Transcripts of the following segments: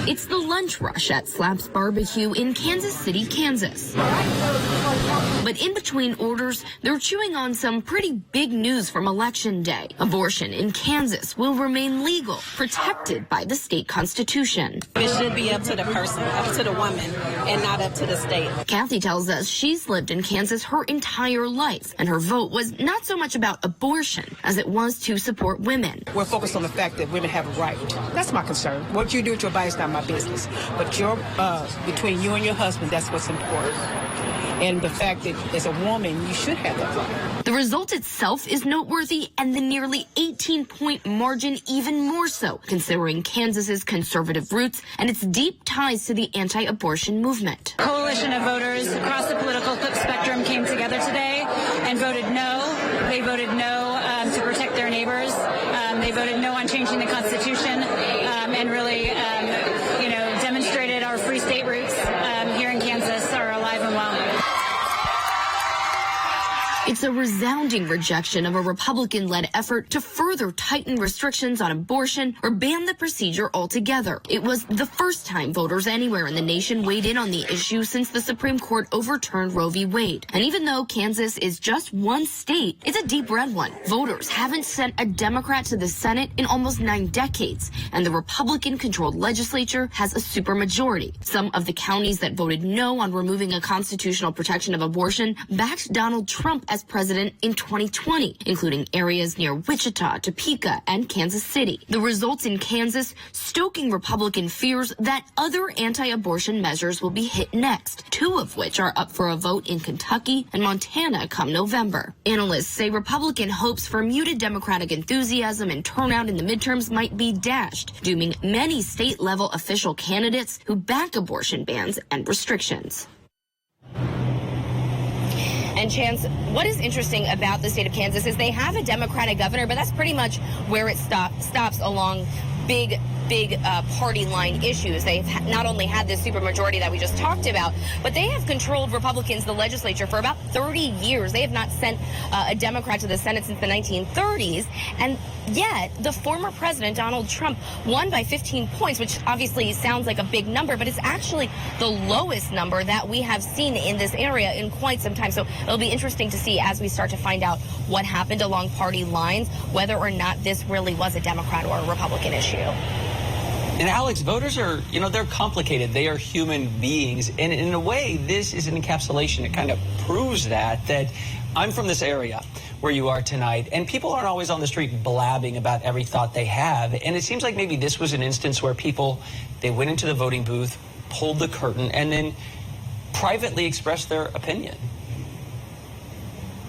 It's the lunch rush at Slap's Barbecue in Kansas City, Kansas. But in between orders, they're chewing on some pretty big news from Election Day. Abortion in Kansas will remain legal, protected by the state constitution. It should be up to the person, up to the woman, and not up to the state. Kathy tells us she's lived in Kansas her entire life, and her vote was not so much about abortion as it was to support women. We're focused on the fact that women have a right. That's my concern. What you do with your body is not my business. But between you and your husband, that's what's important. And the fact that as a woman, you should have that right. The result itself is noteworthy, and the nearly 18-point margin even more so, considering Kansas's conservative roots and its deep ties to the anti-abortion movement. Coalition of voters across the political spectrum came together today and voted no. They voted no to protect their neighbors. They voted no on changing the Constitution and really, demonstrated our free state roots here in Kansas are alive and well. It's a resounding rejection of a Republican-led effort to further tighten restrictions on abortion or ban the procedure altogether. It was the first time voters anywhere in the nation weighed in on the issue since the Supreme Court overturned Roe v. Wade. And even though Kansas is just one state, it's a deep red one. Voters haven't sent a Democrat to the Senate in almost 9 decades, and the Republican-controlled legislature has a supermajority. Some of the counties that voted no on removing a constitutional protection of abortion backed Donald Trump as president in 2020, including areas near Wichita, Topeka, and Kansas City. The results in Kansas stoking Republican fears that other anti-abortion measures will be hit next, 2 of which are up for a vote in Kentucky and Montana come November. Analysts say Republican hopes for muted Democratic enthusiasm and turnout in the midterms might be dashed, dooming many state-level official candidates who back abortion bans and restrictions. And Chance, what is interesting about the state of Kansas is they have a Democratic governor, but that's pretty much where it stops along big party line issues. They've not only had this supermajority that we just talked about, but they have controlled Republicans, the legislature, for about 30 years. They have not sent a Democrat to the Senate since the 1930s. And yet the former president, Donald Trump, won by 15 points, which obviously sounds like a big number, but it's actually the lowest number that we have seen in this area in quite some time. So it'll be interesting to see as we start to find out what happened along party lines, whether or not this really was a Democrat or a Republican issue. And Alex, voters are, they're complicated. They are human beings. And in a way, this is an encapsulation. It kind of proves that I'm from this area where you are tonight, and people aren't always on the street blabbing about every thought they have. And it seems like maybe this was an instance where they went into the voting booth, pulled the curtain, and then privately expressed their opinion.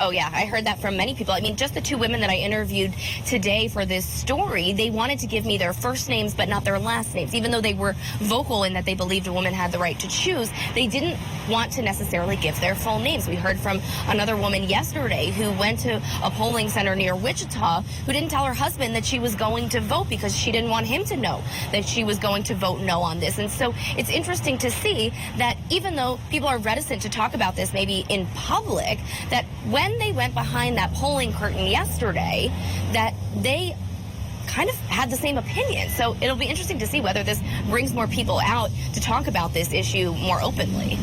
Oh, yeah, I heard that from many people. I mean, just the 2 women that I interviewed today for this story, they wanted to give me their first names but not their last names. Even though they were vocal in that they believed a woman had the right to choose, they didn't want to necessarily give their full names. We heard from another woman yesterday who went to a polling center near Wichita who didn't tell her husband that she was going to vote because she didn't want him to know that she was going to vote no on this. And so it's interesting to see that even though people are reticent to talk about this maybe in public, that when they went behind that polling curtain yesterday, that they kind of had the same opinion. So it'll be interesting to see whether this brings more people out to talk about this issue more openly.